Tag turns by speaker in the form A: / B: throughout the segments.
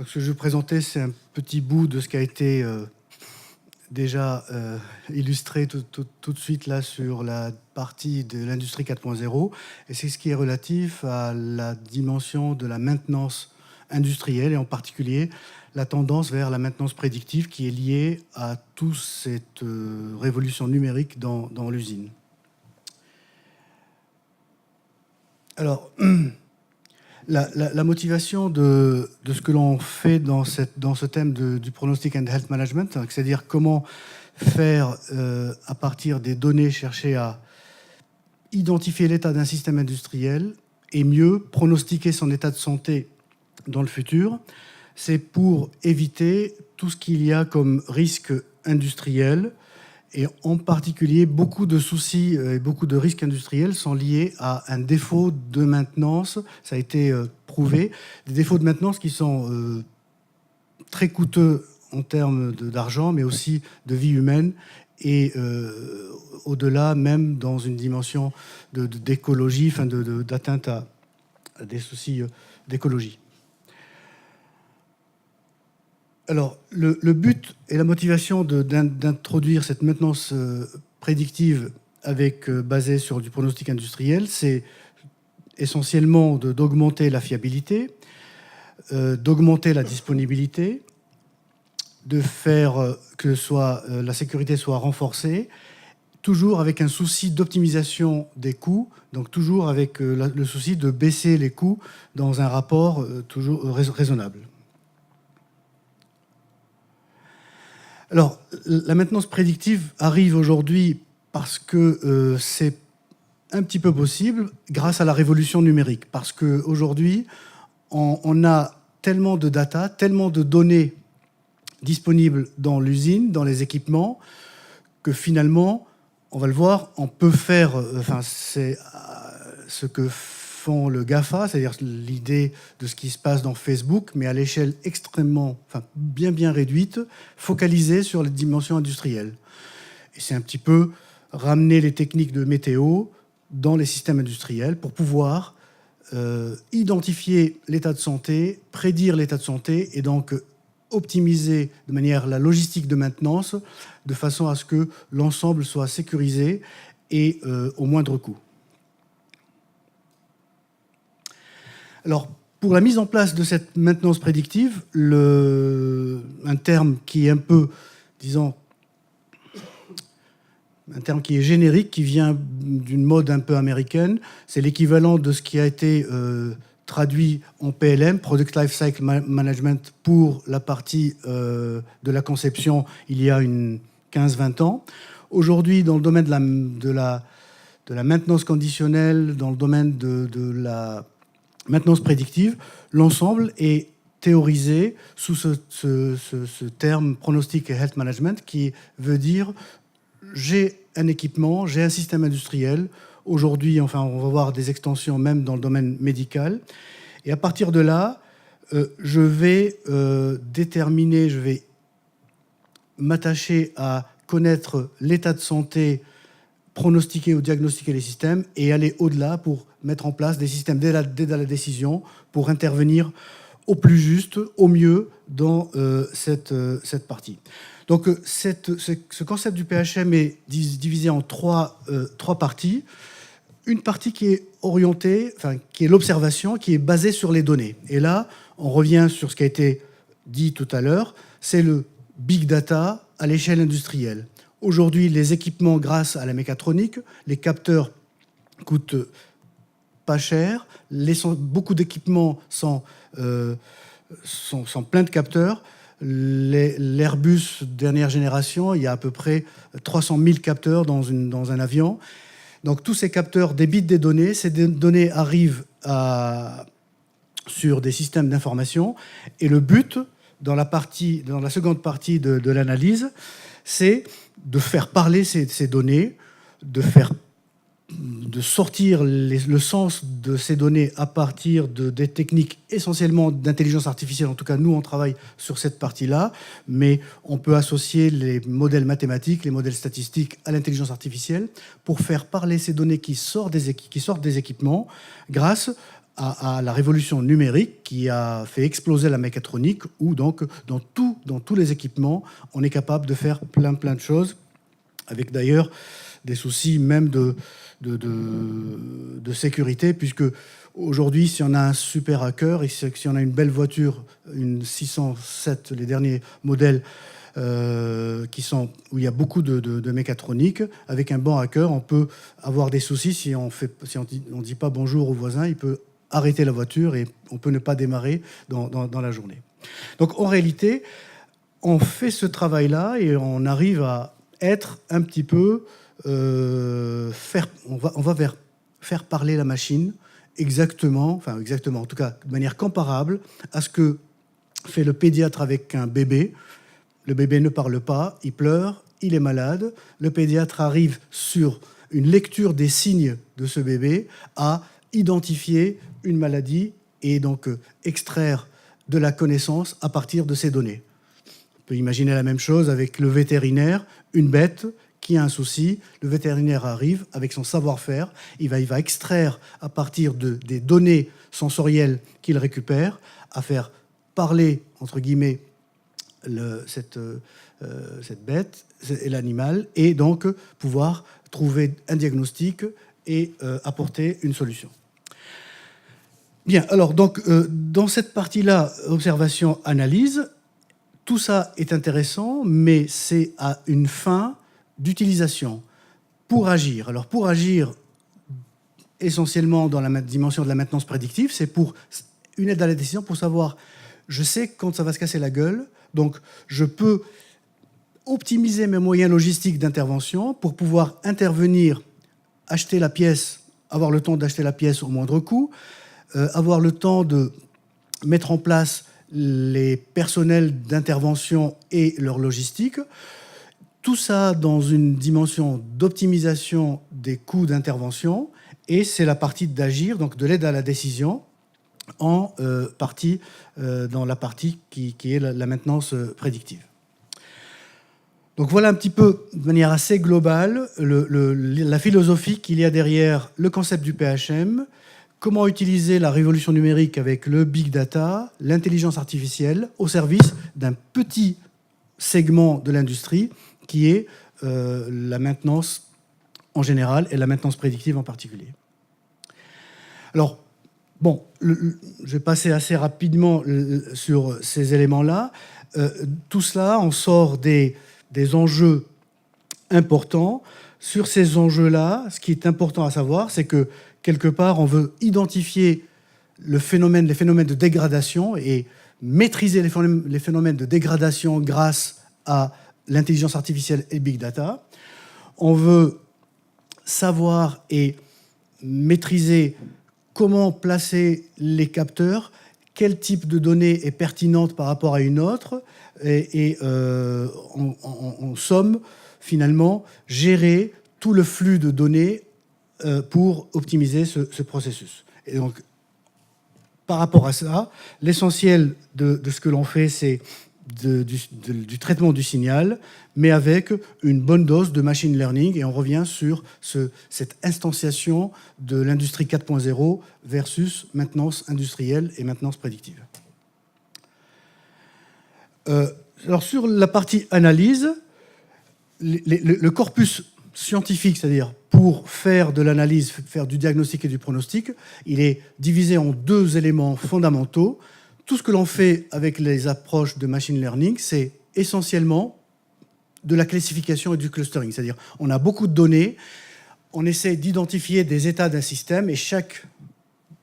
A: Donc, ce que je vais vous présenter, c'est un petit bout de ce qui a été déjà illustré tout de suite là sur la partie de l'industrie 4.0. Et c'est ce qui est relatif à la dimension de la maintenance industrielle et en particulier la tendance vers la maintenance prédictive qui est liée à toute cette révolution numérique dans l'usine. Alors, la motivation de ce que l'on fait dans ce thème du Prognostic and Health Management, c'est-à-dire comment faire, à partir des données, chercher à identifier l'état d'un système industriel et mieux pronostiquer son état de santé dans le futur, c'est pour éviter tout ce qu'il y a comme risque industriel. Et en particulier, beaucoup de soucis et beaucoup de risques industriels sont liés à un défaut de maintenance. Ça a été prouvé. Des défauts de maintenance qui sont très coûteux en termes d'argent, mais aussi de vie humaine et au-delà, même dans une dimension d'écologie, enfin d'atteinte à des soucis d'écologie. Alors, le but et la motivation d'introduire cette maintenance prédictive basée sur du pronostic industriel, c'est essentiellement d'augmenter la fiabilité, d'augmenter la disponibilité, de faire que la sécurité soit renforcée, toujours avec un souci d'optimisation des coûts, donc toujours avec le souci de baisser les coûts dans un rapport toujours raisonnable. Alors, la maintenance prédictive arrive aujourd'hui parce que c'est un petit peu possible grâce à la révolution numérique. Parce qu'aujourd'hui, on a tellement de data, tellement de données disponibles dans l'usine, dans les équipements, que finalement, on va le voir, on peut faire, c'est ce que font le GAFA, c'est-à-dire l'idée de ce qui se passe dans Facebook, mais à l'échelle extrêmement, bien réduite, focalisée sur les dimensions industrielles. Et c'est un petit peu ramener les techniques de météo dans les systèmes industriels pour pouvoir identifier l'état de santé, prédire l'état de santé et donc optimiser de manière la logistique de maintenance de façon à ce que l'ensemble soit sécurisé et au moindre coût. Alors, pour la mise en place de cette maintenance prédictive, un terme qui est un peu, disons, un terme qui est générique, qui vient d'une mode un peu américaine, c'est l'équivalent de ce qui a été traduit en PLM, Product Life Cycle Management, pour la partie de la conception il y a 15-20 ans. Aujourd'hui, dans le domaine de la maintenance conditionnelle, dans le domaine de la maintenance prédictive, l'ensemble est théorisé sous ce terme Prognostic et Health Management qui veut dire j'ai un équipement, j'ai un système industriel. Aujourd'hui, on va voir des extensions même dans le domaine médical. Et à partir de là, je vais déterminer, je vais m'attacher à connaître l'état de santé, pronostiquer ou diagnostiquer les systèmes et aller au-delà pour mettre en place des systèmes dès la décision pour intervenir au plus juste, au mieux dans cette partie. Donc ce concept du PHM est divisé en trois parties. Une partie qui est orientée, qui est l'observation, qui est basée sur les données. Et là, on revient sur ce qui a été dit tout à l'heure, c'est le big data à l'échelle industrielle. Aujourd'hui, les équipements, grâce à la mécatronique, les capteurs coûtent pas cher. Beaucoup d'équipements sont pleins de capteurs. L'Airbus dernière génération, il y a à peu près 300 000 capteurs dans un avion. Donc tous ces capteurs débitent des données. Ces données arrivent sur des systèmes d'information. Et le but, dans la seconde partie de l'analyse, c'est de faire parler ces données, de sortir le sens de ces données à partir des techniques essentiellement d'intelligence artificielle. En tout cas, nous, on travaille sur cette partie-là, mais on peut associer les modèles mathématiques, les modèles statistiques à l'intelligence artificielle pour faire parler ces données qui sortent des équipements grâce à la révolution numérique qui a fait exploser la mécatronique, où donc dans tous les équipements, on est capable de faire plein de choses, avec d'ailleurs des soucis même de sécurité, puisque aujourd'hui, si on a un super hacker, et si on a une belle voiture, une 607, les derniers modèles, où il y a beaucoup de mécatronique, avec un bon hacker, on peut avoir des soucis si on dit pas bonjour au voisin, il peut arrêter la voiture et on peut ne pas démarrer dans la journée. Donc en réalité, on fait ce travail-là et on arrive à être un petit peu... on va vers faire parler la machine exactement, en tout cas de manière comparable à ce que fait le pédiatre avec un bébé. Le bébé ne parle pas, il pleure, il est malade. Le pédiatre arrive sur une lecture des signes de ce bébé à identifier une maladie et donc extraire de la connaissance à partir de ces données. On peut imaginer la même chose avec le vétérinaire, une bête qui a un souci, le vétérinaire arrive avec son savoir-faire, il va extraire à partir des données sensorielles qu'il récupère, à faire parler, entre guillemets, cette bête et l'animal, et donc pouvoir trouver un diagnostic et apporter une solution. Bien, alors donc dans cette partie-là, observation-analyse, tout ça est intéressant, mais c'est à une fin d'utilisation pour agir. Alors pour agir essentiellement dans la dimension de la maintenance prédictive, c'est pour une aide à la décision, pour savoir, je sais quand ça va se casser la gueule, donc je peux optimiser mes moyens logistiques d'intervention pour pouvoir intervenir, acheter la pièce, avoir le temps d'acheter la pièce au moindre coût, avoir le temps de mettre en place les personnels d'intervention et leur logistique. Tout ça dans une dimension d'optimisation des coûts d'intervention, et c'est la partie d'agir, donc de l'aide à la décision, dans la partie qui est la maintenance prédictive. Donc voilà un petit peu, de manière assez globale, la philosophie qu'il y a derrière le concept du PHM, comment utiliser la révolution numérique avec le big data, l'intelligence artificielle, au service d'un petit segment de l'industrie qui est la maintenance en général et la maintenance prédictive en particulier. Alors, bon, je vais passer assez rapidement sur ces éléments-là. Tout cela, on sort des enjeux importants. Sur ces enjeux-là, ce qui est important à savoir, c'est que, quelque part, on veut identifier les phénomènes de dégradation et maîtriser les phénomènes de dégradation grâce à l'intelligence artificielle et big data. On veut savoir et maîtriser comment placer les capteurs, quel type de données est pertinente par rapport à une autre, et en somme, finalement, gérer tout le flux de données pour optimiser ce processus. Et donc, par rapport à ça, l'essentiel de ce que l'on fait, c'est du traitement du signal, mais avec une bonne dose de machine learning, et on revient sur cette instanciation de l'industrie 4.0 versus maintenance industrielle et maintenance prédictive. Alors sur la partie analyse, le corpus scientifique, c'est-à-dire pour faire de l'analyse, faire du diagnostic et du pronostic, il est divisé en deux éléments fondamentaux. Tout ce que l'on fait avec les approches de machine learning, c'est essentiellement de la classification et du clustering. C'est-à-dire, on a beaucoup de données, on essaie d'identifier des états d'un système, et chaque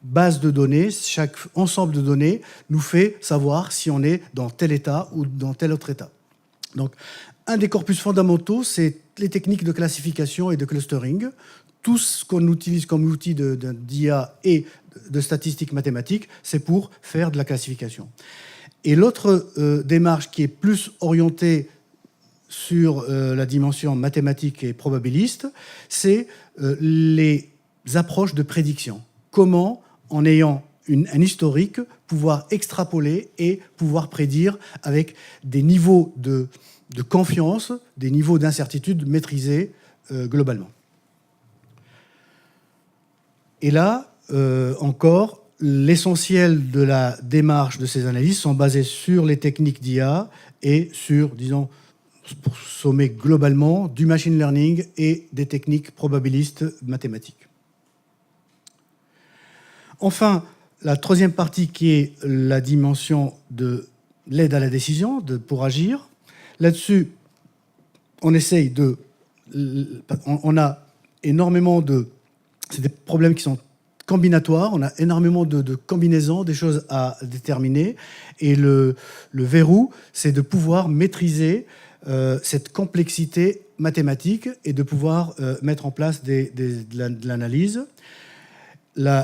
A: base de données, chaque ensemble de données nous fait savoir si on est dans tel état ou dans tel autre état. Donc, un des corpus fondamentaux, c'est les techniques de classification et de clustering. Tout ce qu'on utilise comme outil d'IA et de statistiques mathématiques, c'est pour faire de la classification. Et l'autre démarche qui est plus orientée sur la dimension mathématique et probabiliste, c'est les approches de prédiction. Comment, en ayant un historique, pouvoir extrapoler et pouvoir prédire avec des niveaux de confiance, des niveaux d'incertitude maîtrisés globalement. Et là, encore, l'essentiel de la démarche de ces analyses sont basées sur les techniques d'IA et sur, disons, pour sommer globalement, du machine learning et des techniques probabilistes mathématiques. Enfin, la troisième partie qui est la dimension de l'aide à la décision pour agir. Là-dessus, on essaye de... On a énormément de... C'est des problèmes qui sont combinatoires, on a énormément de combinaisons, des choses à déterminer. Et le verrou, c'est de pouvoir maîtriser cette complexité mathématique et de pouvoir mettre en place de l'analyse. Le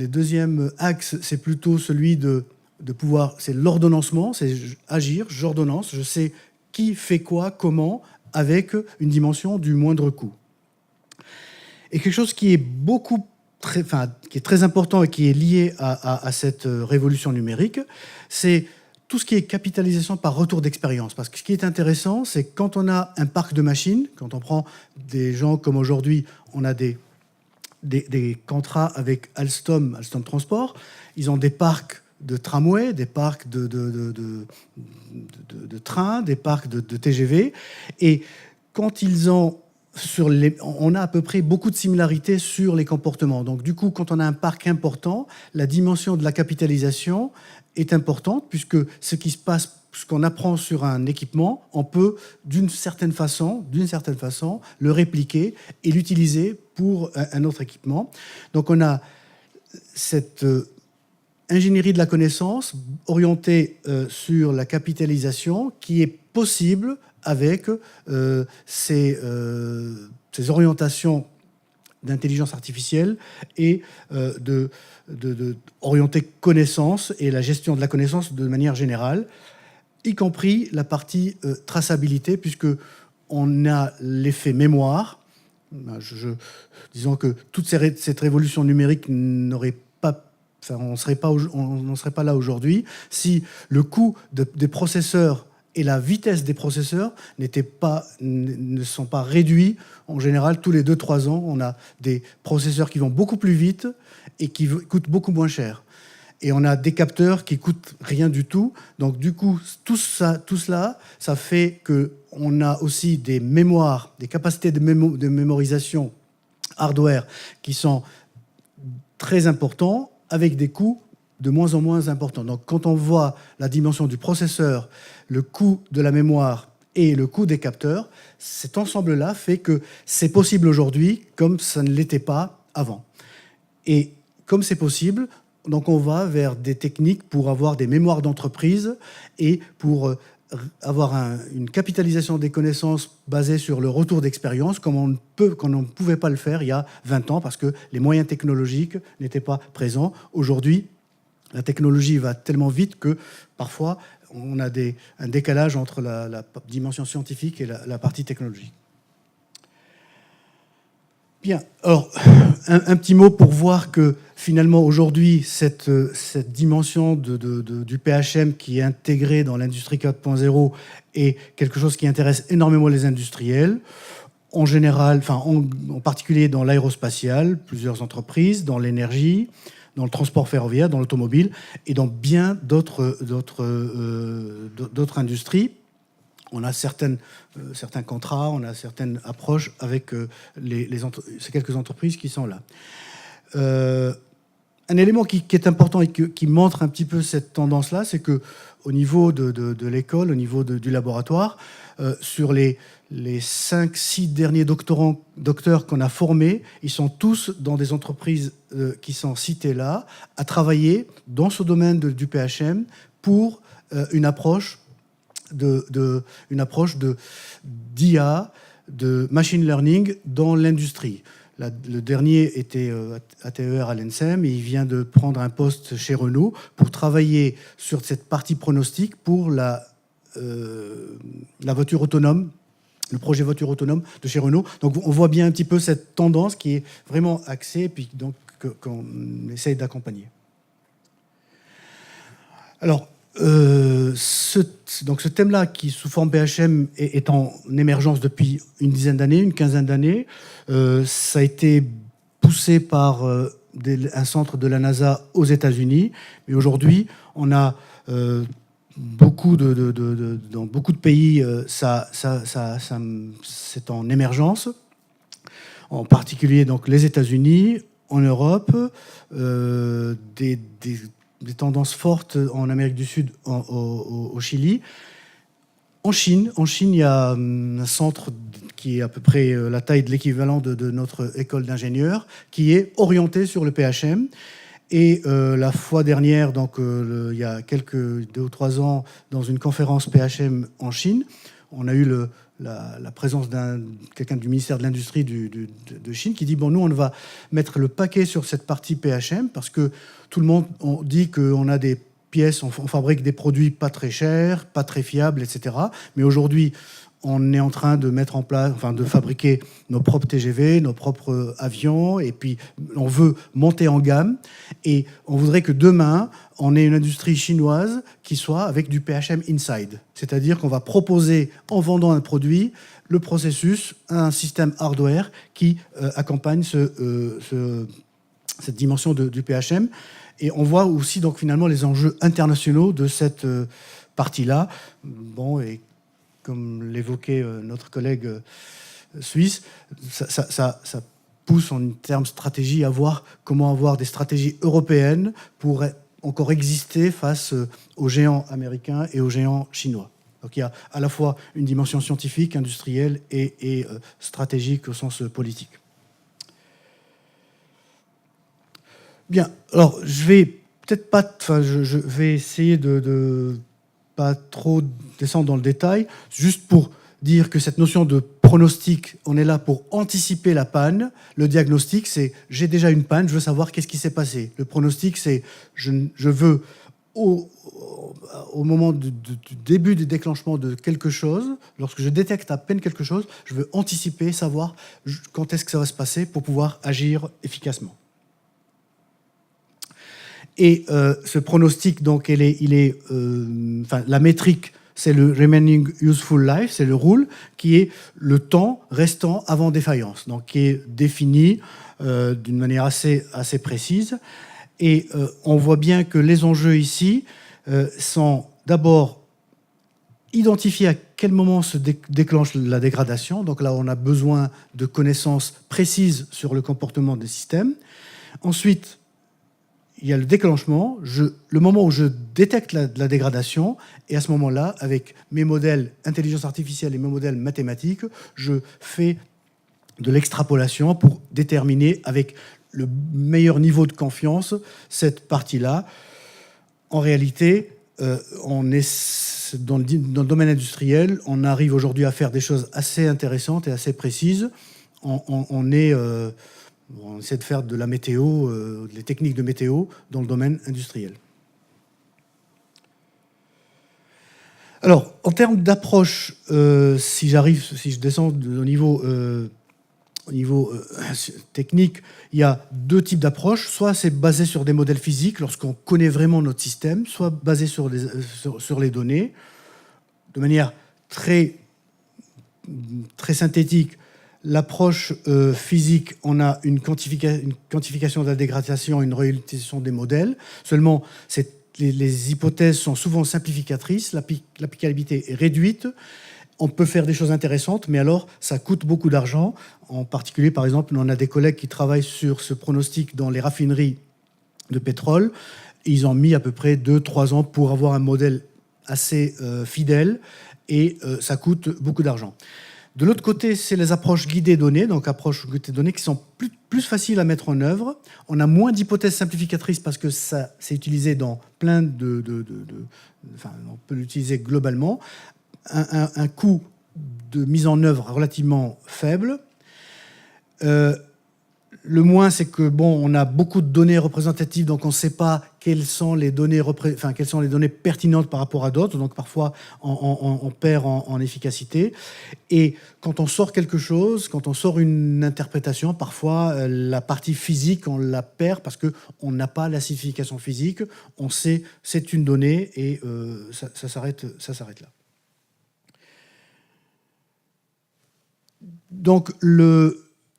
A: deuxième axe, c'est plutôt celui de pouvoir, c'est l'ordonnancement, c'est agir, j'ordonnance, je sais qui fait quoi, comment, avec une dimension du moindre coût. Et quelque chose qui est qui est très important et qui est lié à cette révolution numérique, c'est tout ce qui est capitalisation par retour d'expérience. Parce que ce qui est intéressant, c'est quand on a un parc de machines, quand on prend des gens comme aujourd'hui, on a des contrats avec Alstom Transport, ils ont des parcs de tramway, des parcs de trains, des parcs de TGV, et quand ils ont on a à peu près beaucoup de similarités sur les comportements. Donc du coup, quand on a un parc important, la dimension de la capitalisation est importante, puisque ce qui se passe, ce qu'on apprend sur un équipement, on peut d'une certaine façon, le répliquer et l'utiliser pour un autre équipement. Donc on a cette ingénierie de la connaissance orientée sur la capitalisation qui est possible avec ces orientations d'intelligence artificielle et orienter connaissance et la gestion de la connaissance de manière générale, y compris la partie traçabilité, puisque on a l'effet mémoire. Disons que toute cette révolution numérique n'aurait pas... Enfin, on n'en serait pas là aujourd'hui si le coût des processeurs et la vitesse des processeurs ne sont pas réduits. En général, tous les 2-3 ans, on a des processeurs qui vont beaucoup plus vite et qui coûtent beaucoup moins cher. Et on a des capteurs qui coûtent rien du tout. Donc du coup, tout cela, ça fait qu'on a aussi des mémoires, des capacités de mémorisation hardware qui sont très importants, avec des coûts de moins en moins importants. Donc quand on voit la dimension du processeur, le coût de la mémoire et le coût des capteurs, cet ensemble-là fait que c'est possible aujourd'hui comme ça ne l'était pas avant. Et comme c'est possible, donc on va vers des techniques pour avoir des mémoires d'entreprise et pour avoir une capitalisation des connaissances basée sur le retour d'expérience, comme on ne pouvait pas le faire il y a 20 ans, parce que les moyens technologiques n'étaient pas présents. Aujourd'hui, la technologie va tellement vite que parfois on a un décalage entre la dimension scientifique et la partie technologique. Bien, alors un petit mot pour voir que finalement aujourd'hui cette dimension du PHM qui est intégrée dans l'industrie 4.0 est quelque chose qui intéresse énormément les industriels. En général, en particulier dans l'aérospatial, plusieurs entreprises, dans l'énergie, dans le transport ferroviaire, dans l'automobile et dans bien d'autres industries. On a certains contrats, on a certaines approches avec ces quelques entreprises qui sont là. Un élément qui est important et qui montre un petit peu cette tendance-là, c'est qu'au niveau de l'école, au niveau du laboratoire, sur les 5-6 derniers docteurs qu'on a formés, ils sont tous dans des entreprises qui sont citées là, à travailler dans ce domaine du PHM pour une approche d'IA, de machine learning dans l'industrie. Le dernier était à TER à l'ENSEM et il vient de prendre un poste chez Renault pour travailler sur cette partie pronostic pour la voiture autonome, le projet voiture autonome de chez Renault. Donc on voit bien un petit peu cette tendance qui est vraiment axée et puis donc qu'on essaye d'accompagner. Alors, ce thème-là, qui sous forme PHM est en émergence depuis une quinzaine d'années, ça a été poussé par un centre de la NASA aux États-Unis. Mais aujourd'hui, on a dans beaucoup de pays, c'est en émergence. En particulier donc les États-Unis, en Europe, des tendances fortes en Amérique du Sud, au Chili. En Chine, il y a un centre qui est à peu près la taille de l'équivalent de notre école d'ingénieurs, qui est orienté sur le PHM. Et la fois dernière, donc il y a 2 ou 3 ans, dans une conférence PHM en Chine, on a eu la présence quelqu'un du ministère de l'Industrie de Chine qui dit bon, nous on va mettre le paquet sur cette partie PHM parce que tout le monde dit qu'on a des pièces, on fabrique des produits pas très chers, pas très fiables, etc. Mais aujourd'hui, on est en train de mettre en place, de fabriquer nos propres TGV, nos propres avions, et puis on veut monter en gamme, et on voudrait que demain, on ait une industrie chinoise qui soit avec du PHM inside. C'est-à-dire qu'on va proposer, en vendant un produit, le processus, un système hardware qui accompagne cette dimension du PHM. Et on voit aussi donc finalement les enjeux internationaux de cette partie-là. Bon, et comme l'évoquait notre collègue suisse, ça pousse en termes stratégie à voir comment avoir des stratégies européennes pour encore exister face aux géants américains et aux géants chinois. Donc il y a à la fois une dimension scientifique, industrielle et stratégique au sens politique. Bien, alors je vais peut-être pas, je vais essayer de pas trop descendre dans le détail, juste pour dire que cette notion de pronostic, on est là pour anticiper la panne. Le diagnostic, c'est j'ai déjà une panne, je veux savoir qu'est-ce qui s'est passé. Le pronostic, c'est je veux, au moment du début du déclenchement de quelque chose, lorsque je détecte à peine quelque chose, je veux anticiper, savoir quand est-ce que ça va se passer pour pouvoir agir efficacement. Et ce pronostic, donc, la métrique, c'est le Remaining Useful Life, c'est le RULE, qui est le temps restant avant défaillance, donc qui est défini d'une manière assez précise. Et on voit bien que les enjeux ici sont d'abord identifier à quel moment se déclenche la dégradation. Donc là, on a besoin de connaissances précises sur le comportement des systèmes. Ensuite, il y a le déclenchement, le moment où je détecte la dégradation, et à ce moment-là, avec mes modèles intelligence artificielle et mes modèles mathématiques, je fais de l'extrapolation pour déterminer avec le meilleur niveau de confiance cette partie-là. En réalité, on est dans le domaine industriel, on arrive aujourd'hui à faire des choses assez intéressantes et assez précises. On essaie de faire de la météo, les techniques de météo dans le domaine industriel. Alors, en termes d'approche, si je descends au niveau technique, il y a 2 types d'approches. Soit c'est basé sur des modèles physiques, lorsqu'on connaît vraiment notre système, soit basé sur les données, de manière très synthétique. L'approche physique, on a une quantification de la dégradation, une réutilisation des modèles. Seulement, les hypothèses sont souvent simplificatrices, l'applicabilité est réduite. On peut faire des choses intéressantes, mais alors ça coûte beaucoup d'argent. En particulier, par exemple, on a des collègues qui travaillent sur ce pronostic dans les raffineries de pétrole. Ils ont mis à peu près 2-3 ans pour avoir un modèle assez fidèle, et ça coûte beaucoup d'argent. De l'autre côté, c'est les approches guidées données, donc approches guidées données qui sont plus faciles à mettre en œuvre. On a moins d'hypothèses simplificatrices parce que ça c'est utilisé dans plein on peut l'utiliser globalement. Un coût de mise en œuvre relativement faible. Le moins, c'est que on a beaucoup de données représentatives, donc on ne sait pas quelles sont les données pertinentes par rapport à d'autres. Donc parfois, on perd en efficacité. Et quand on sort quelque chose, quand on sort une interprétation, parfois la partie physique, on la perd parce qu'on n'a pas la signification physique. On sait c'est une donnée et ça s'arrête là. Donc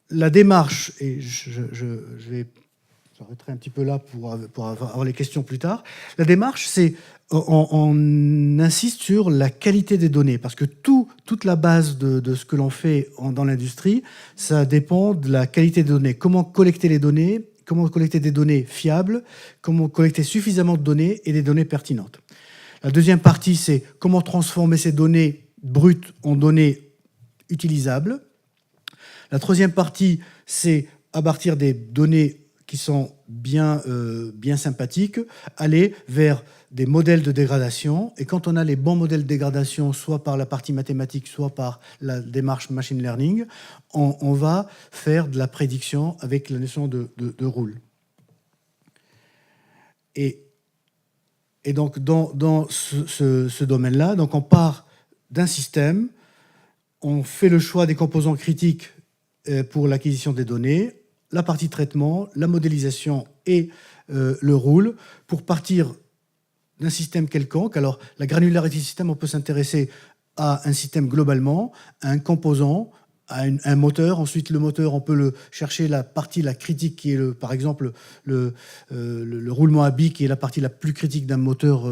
A: la démarche, et je vais j'arrêterai un petit peu là pour avoir les questions plus tard. La démarche, c'est on insiste sur la qualité des données, parce que toute la base de ce que l'on fait dans l'industrie, ça dépend de la qualité des données. Comment collecter les données, comment collecter des données fiables, comment collecter suffisamment de données et des données pertinentes. La deuxième partie, c'est comment transformer ces données brutes en données utilisables. La troisième partie, c'est à partir des données qui sont bien sympathiques, aller vers des modèles de dégradation. Et quand on a les bons modèles de dégradation, soit par la partie mathématique, soit par la démarche machine learning, on va faire de la prédiction avec la notion de rule. Et donc, dans ce domaine-là, donc on part d'un système, on fait le choix des composants critiques pour l'acquisition des données, la partie traitement, la modélisation et le rule, pour partir d'un système quelconque. Alors, la granularité du système, on peut s'intéresser à un système globalement, à un composant, à un moteur. Ensuite, le moteur, on peut le chercher la partie la critique qui est, par exemple, le roulement à billes, qui est la partie la plus critique d'un moteur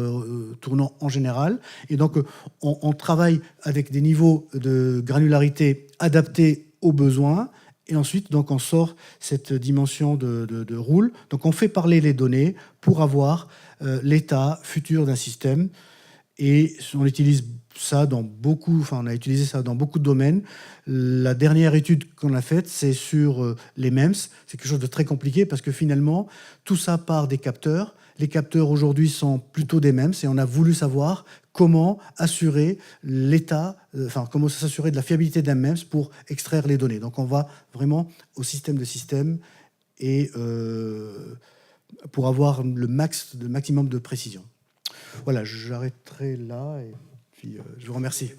A: tournant en général. Et donc, on travaille avec des niveaux de granularité adaptés aux besoins. Et ensuite, donc, on sort cette dimension de rule. Donc, on fait parler les données pour avoir l'état futur d'un système. Et on utilise ça dans beaucoup, enfin, on a utilisé ça dans beaucoup de domaines. La dernière étude qu'on a faite, c'est sur les MEMS. C'est quelque chose de très compliqué parce que finalement, tout ça part des capteurs. Les capteurs aujourd'hui sont plutôt des MEMS et on a voulu savoir comment assurer l'état, comment s'assurer de la fiabilité d'un MEMS pour extraire les données. Donc on va vraiment au système de système et pour avoir le maximum de précision. Voilà, j'arrêterai là et puis je vous remercie.